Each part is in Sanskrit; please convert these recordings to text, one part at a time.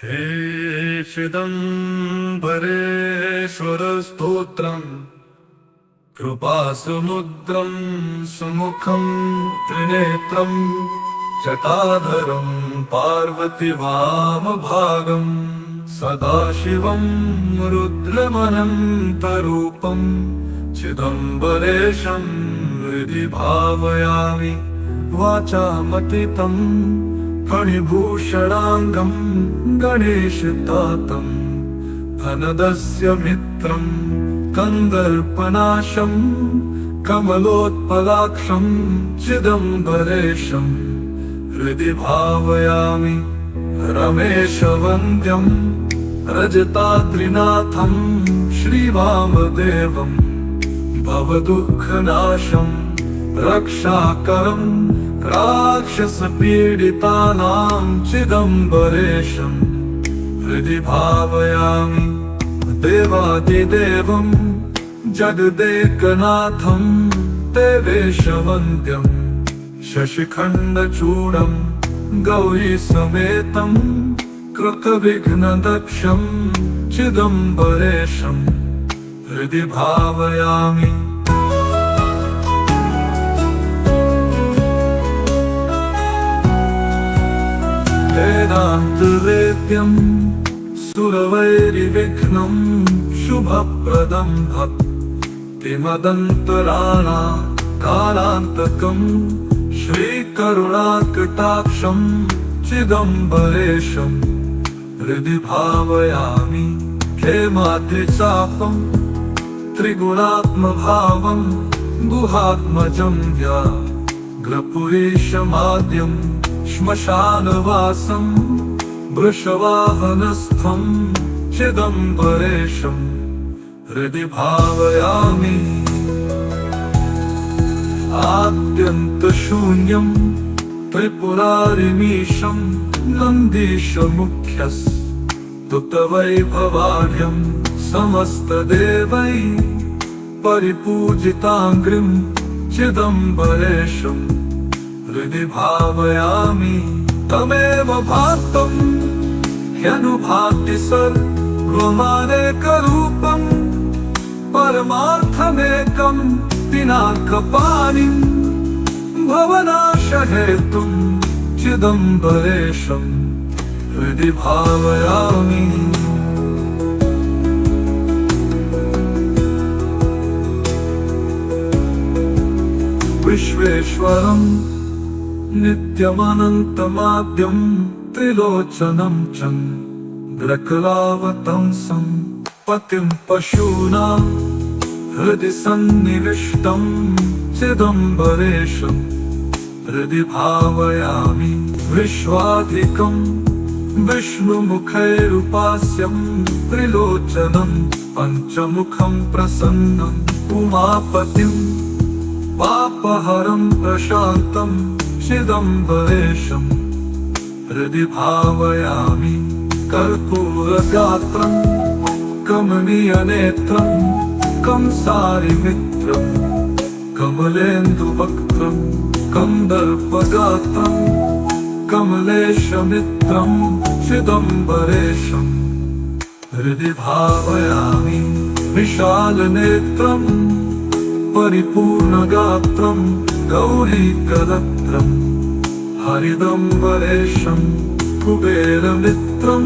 हे चिदम्बरेश्वर स्तोत्रम् कृपासमुद्रं सुमुखं त्रिनेत्रं जटाधरं पार्वती वामभागं सदाशिवं रुद्रमनन्तरूपं चिदम्बरेशं हृदि भावयामि वाचामतीतं फणिभूषणाङ्गं गणेशतातं धनदस्य मित्रं कन्दर्पनाशं कमलोत्पलाक्षं चिदम्बरेशं हृदि भावयामि रमेशवन्द्यं रजताद्रिनाथं श्रीवामदेवं भवदुःखनाशं रक्षाकरं राक्षसपीडितानां चिदम्बरेशं हृदि भावयामि देवादिदेवं जगदेकनाथं देवेशवन्द्यं शशिखण्डचूडं गौरीसमेतं कृतविघ्नदक्षं चिदम्बरेशं हृदि भावयामि वेदान्तवेद्यं सुरवैरिविघ्नं शुभप्रदं भक्तिमदन्तराणां कालान्तकं श्रीकरुणाकटाक्षं चिदम्बरेशं हृदि भावयामि हेमाद्रिचापं त्रिगुणात्मभावं गुहात्मजं व्याघ्रपुरीशमाद्यं श्मशानवासं वृषवाहनस्थं चिदम्बरेशं हृदि भावयामि आद्यन्तशून्यं त्रिपुरारिमीशं नन्दीशमुख्यस्तुतवैभवाढ्यं समस्तदेवैः परिपूजिताङ्घ्रिं चिदम्बरेशं हृदि भावयामि तमेव भातं ह्यनुभाति सर्वमानेकरूपं परमार्थमेकं पिनाकपाणिं भवनाशहेतुं चिदम्बरेशं हृदि भावयामि विश्वेश्वरं नित्यमनन्तमाद्यं त्रिलोचनं चन्द्रकलावतंसं पतिं पशूनां हृदि सन्निविष्टं चिदम्बरेशं हृदि भावयामि विश्वाधिकं विष्णुमुखैरुपास्यं त्रिलोचनं पञ्चमुखं प्रसन्नं उमापतिं पापहरं प्रशान्तं चिदम्बरेशं हृदि भावयामि कर्पूरगात्रं कमनीयनेत्रं कंसारिमित्रं कमलेन्दुवक्त्रं कन्दर्पगात्रं कमलेशमित्रं चिदम्बरेशं हृदि भावयामि विशालनेत्रं परिपूर्णगात्रं गौरीकदत्रं हरिदम्बरेशं कुबेरमित्रं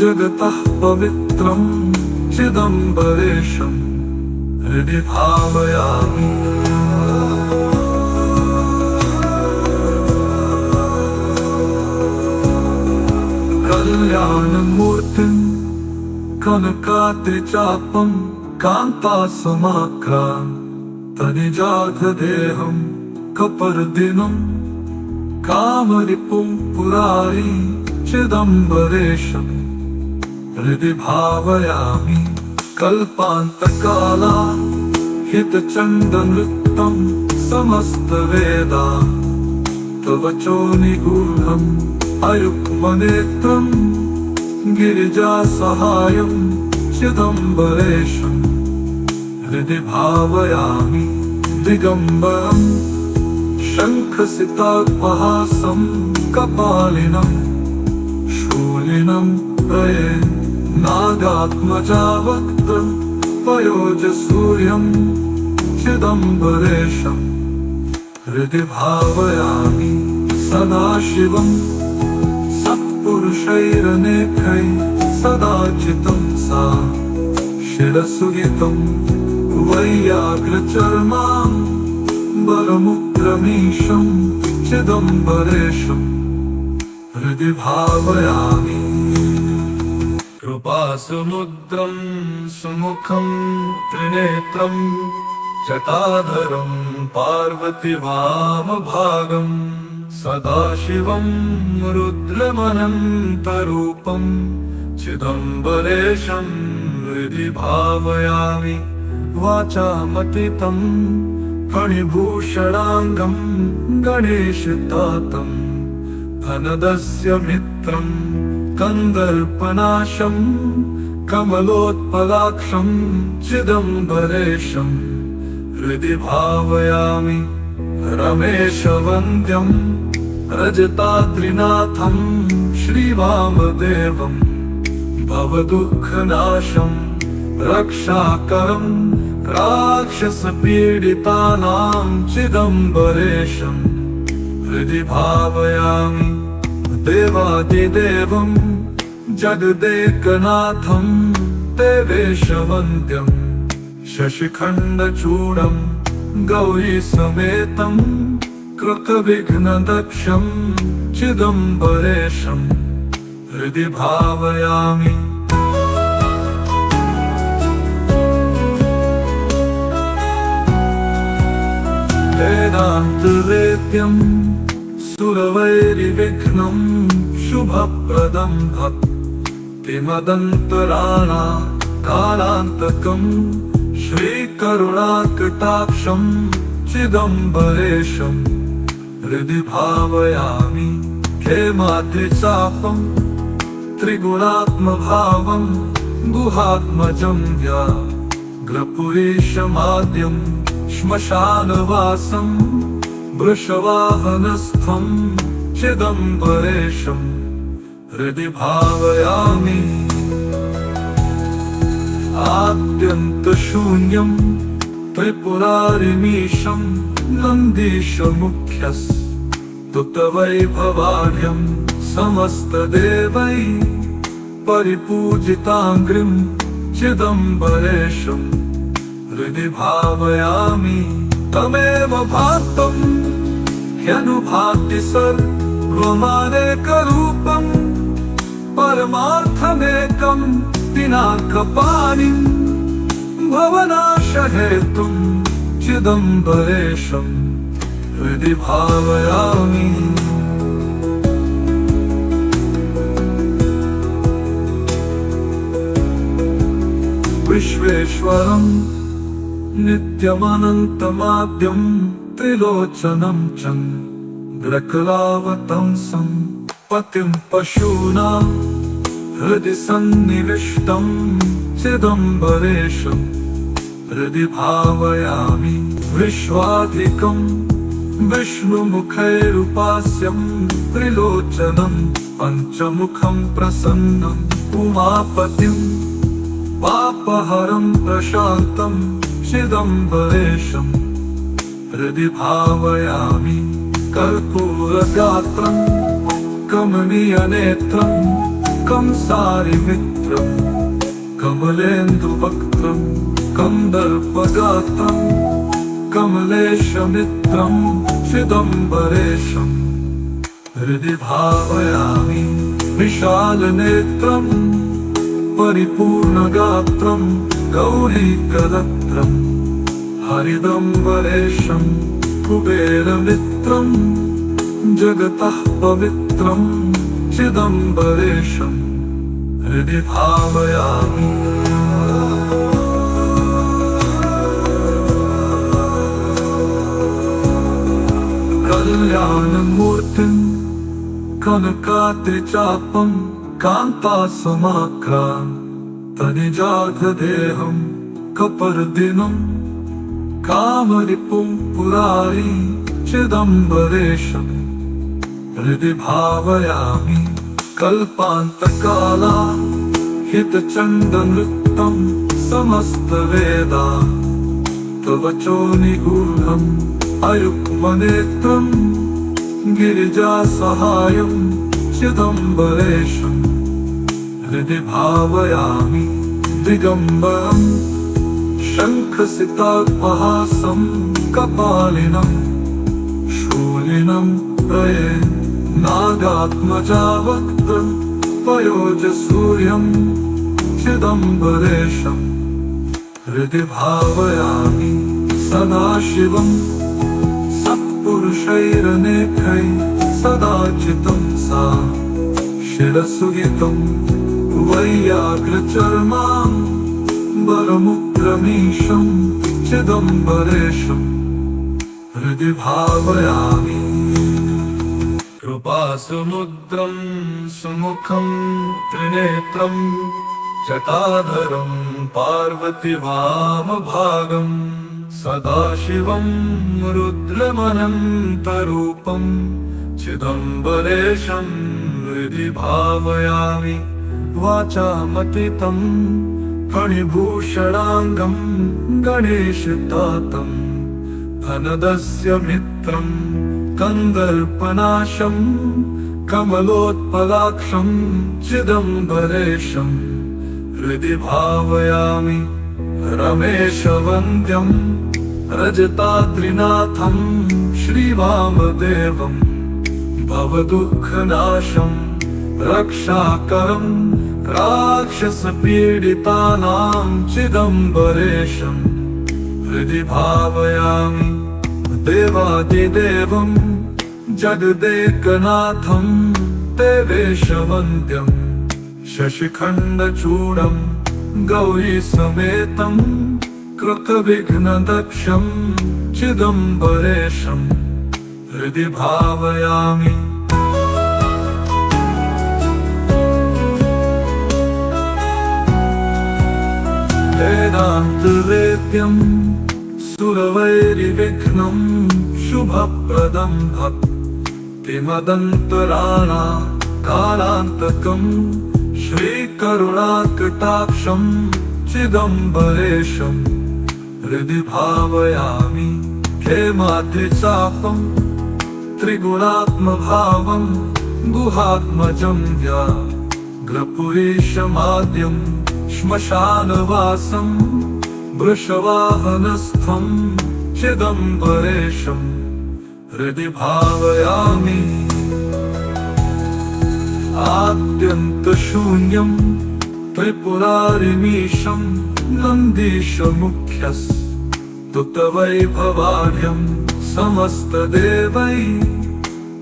जगतः पवित्रं चिदम्बरेशं हृदि भावयामि कल्याणमूर्तिं कनकाद्रिचापं कान्तासमाक्रान्तनिजाघदेहं कपर्दिनं कामरिपुं पुरारी चिदम्बरेशं हृदि भावयामि कल्पान्तकाला हितचन्दनृत्तं समस्तवेदा तव चोनिगूढम् अयुग्मनेत्रं गिरिजासहायं चिदम्बरेशं हृदि भावयामि दिगम्बरं शङ्खसितापहासं कपालिनं शूलिनं कृष्णं प्रये नागात्मजावक्त्रं पयोजसूर्यं चिदम्बरेशम् हृदि भावयामि सदाशिवं सत्पुरुषैरनेकैः सदाचितं सा शिरसुगितं वैयाघ्रचर्मां बलमुग्रमीशं चिदम्बरेशम् हृदि भावयामि कृपासमुद्रं सुमुखं त्रिनेत्रं जटाधरं पार्वती वामभागं सदाशिवं रुद्रमनन्तरूपं चिदम्बरेशं हृदि भावयामि वाचामतीतं फणिभूषणाङ्गं गणेशतातं धनदस्य मित्रं कन्दर्पनाशं कमलोत्पलाक्षं चिदम्बरेशं हृदि भावयामि रमेशवन्द्यं रजताद्रिनाथं श्रीवामदेवं भवदुःखनाशं रक्षाकरं राक्षसपीडितानां चिदम्बरेशं हृदि भावयामि देवादिदेवं जगदेकनाथं देवेशवन्द्यं शशिखण्डचूडं गौरीसमेतं कृतविघ्नदक्षं चिदम्बरेशं हृदि भावयामि वेदान्तवेद्यं सुरवैरिविघ्नं शुभप्रदं भक्तिमदन्तराणा कालान्तकं श्रीकरुणाकटाक्षं चिदम्बरेशं हृदि भावयामि हेमाद्रिचापं त्रिगुणात्मभावं गुहात्मजं व्याघ्रपुरीशमाद्यं श्मशानवासं वृषवाहनस्थं चिदम्बरेशं हृदि भावयामि आद्यन्तशून्यं त्रिपुरारिमीशं नन्दीशमुख्यस्तुतवैभवाढ्यं समस्तदेवैः परिपूजिताङ्घ्रिं चिदम्बरेशं हृदि भावयामि तमेव भातं ह्यनुभाति सर्वमानेकरूपं परमार्थमेकं पिनाकपाणिं भवनाशहेतुं चिदम्बरेशं हृदि भावयामि विश्वेश्वरं नित्यमनन्तमाद्यं त्रिलोचनं चन्द्रकलावतंसं पतिं पशूनां हृदि सन्निविष्टं चिदम्बरेशं हृदि भावयामि विश्वाधिकं विष्णुमुखैरुपास्यं त्रिलोचनं पञ्चमुखं प्रसन्नं उमापतिं पापहरं प्रशान्तं चिदम्बरेशं हृदि भावयामि कर्पूरगात्रं कमनीयनेत्रं कंसारिमित्रं कमलेन्दुवक्त्रं कन्दर्पगात्रं कमलेशमित्रं चिदम्बरेशं हृदि भावयामि विशालनेत्रं परिपूर्णगात्रं गौरीकदत्रं हरिदम्बरेशं कुबेरमित्रं जगतः पवित्रं चिदम्बरेशं हृदि भावयामि कल्याणमूर्तिं कनकाद्रिचापं कान्तासमाक्रान्तनिजाघदेहं कपर्दिनं कामरिपुं पुरारी चिदम्बरेशं हृदि भावयामि कल्पान्तकाला हितचन्दनृत्तं समस्तवेदा तव चो निगूढम् अयुग्मनेत्रं गिरिजासहायं चिदम्बरेशम् हृदि भावयामि दिगम्बरम् शङ्खसितापहासं कपालिनं शूलिनं प्रये नागात्मजावक्त्रं पयोजसूर्यं चिदम्बरेशम् हृदि भावयामि सदाशिवं सत्पुरुषैरनेकैः सदाचितं सा शिरसुहितं वैयाघ्रचर्मां बलमुग्रमीशं चिदम्बरेशं हृदि भावयामि कृपासमुद्रं सुमुखं त्रिनेत्रं जटाधरं पार्वतीवामभागं सदाशिवं रुद्रमनन्तरूपं चिदम्बरेशं हृदि भावयामि वाचामतीतं फणिभूषणाङ्गं गणेशतातं धनदस्य मित्रं कन्दर्पनाशं कमलोत्पलाक्षं चिदम्बरेशं हृदि भावयामि रमेशवन्द्यं रजताद्रिनाथं श्रीवामदेवं भवदुःखनाशं रक्षाकरं राक्षसपीडितानां चिदम्बरेशं हृदि भावयामि देवादिदेवं जगदेकनाथं देवेशवन्द्यं शशिखण्डचूडं गौरीसमेतं कृतविघ्नदक्षं चिदम्बरेशं हृदि भावयामि वेदान्तवेद्यं सुरवैरिविघ्नं शुभप्रदं भक्तिमदन्तराणा कालान्तकं श्रीकरुणाकटाक्षं चिदम्बरेशं हृदि भावयामि हेमाद्रिचापं त्रिगुणात्मभावं गुहात्मजं व्याघ्रपुरीशमाद्यं श्मशानवासं वृषवाहनस्थं चिदम्बरेशं हृदि भावयामि आद्यन्तशून्यं त्रिपुरारिमीशं नन्दीशमुख्यस्तुतवैभवाढ्यं समस्तदेवैः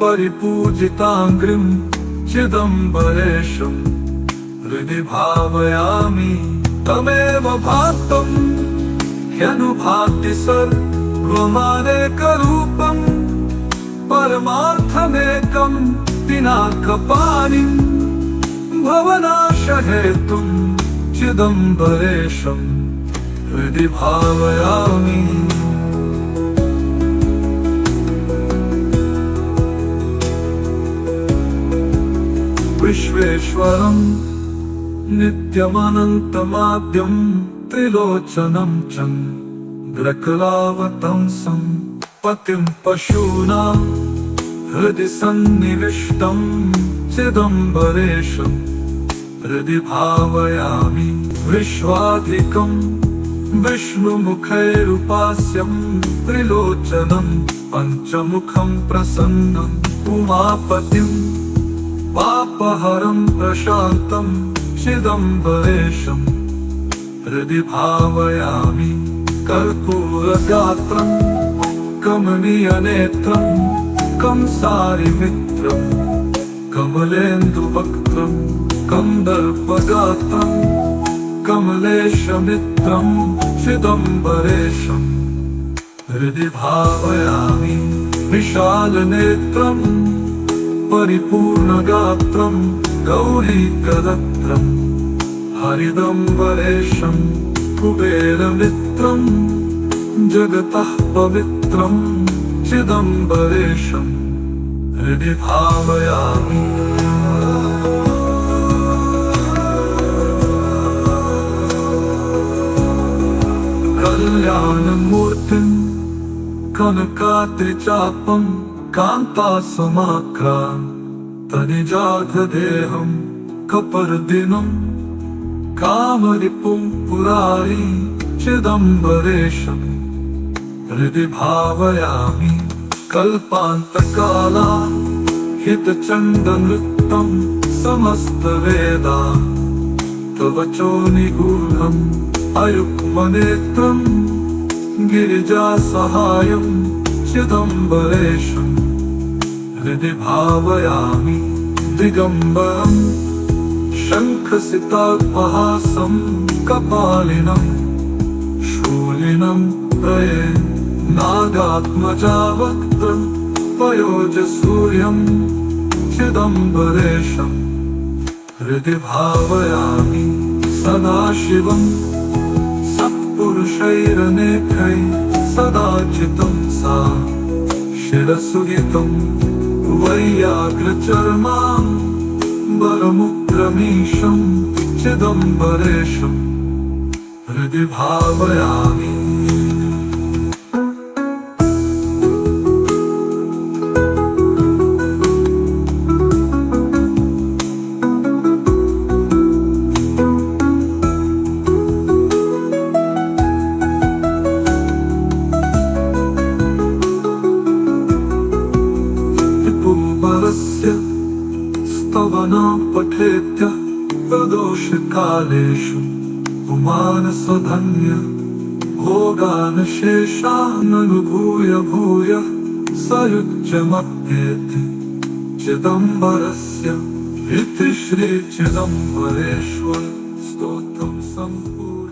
परिपूजिताङ्घ्रिं चिदम्बरेशं हृदि भावयामि तमेव भातं ह्यनुभाति सर्वमानेकरूपं परमार्थमेकं पिनाकपाणिं भवनाशहेतुं चिदम्बरेशं हृदि भावयामि विश्वेश्वरं नित्यमनन्तमाद्यं त्रिलोचनं चन्द्रकलावतंसं पतिं पशूनां हृदि सन्निविष्टं चिदम्बरेशं हृदि भावयामि विश्वाधिकं विष्णुमुखैरुपास्यं त्रिलोचनं पञ्चमुखं प्रसन्नं उमापतिं पापहरं प्रशान्तं चिदम्बरेशं हृदि भावयामि कर्पूरगात्रं कमनीयनेत्रं कंसारिमित्रं कमलेन्दुवक्त्रं कन्दर्पगात्रं कमलेशमित्रं चिदम्बरेशं हृदि भावयामि विशालनेत्रं परिपूर्णगात्रं गौरीकदत्रं हरिदम्बरेशं कुबेरमित्रं जगतः पवित्रं चिदम्बरेशं हृदि भावयामि। कल्याणमूर्तिं कनकाद्रिचापं कान्तासमाक्रान्तनिजाघदेहं कपर्दिनं कामरिपुं पुरारी चिदम्बरेशं हृदि भावयामि कल्पान्तकाला हितचन्दनृत्तं समस्तवेदा तव चोनिगूढम् अयुग्मनेत्रं गिरिजासहायं चिदम्बरेशं हृदि भावयामि दिगम्बरं शङ्खसितापहासं कपालिनं शूलिनं प्रये नागात्मजावक्त्रं पयोजसूर्यं चिदम्बरेशं हृदि भावयामि सदाशिवं सत्पुरुषैरनेकैः सदाचितं सा शिरसुगितं वैयाघ्रचर्माम्बरमुग्रमीशं चिदम्बरेशं हृदि भावयामि स्तवनां पठेत्य प्रदोषकालेषु पुमानसधन्य भोगानशेषाननुभूय भूयः सयुज्यमप्येति चिदम्बरस्य इति श्रीचिदम्बरेश्वर स्तोत्रं सम्पूर्णम्।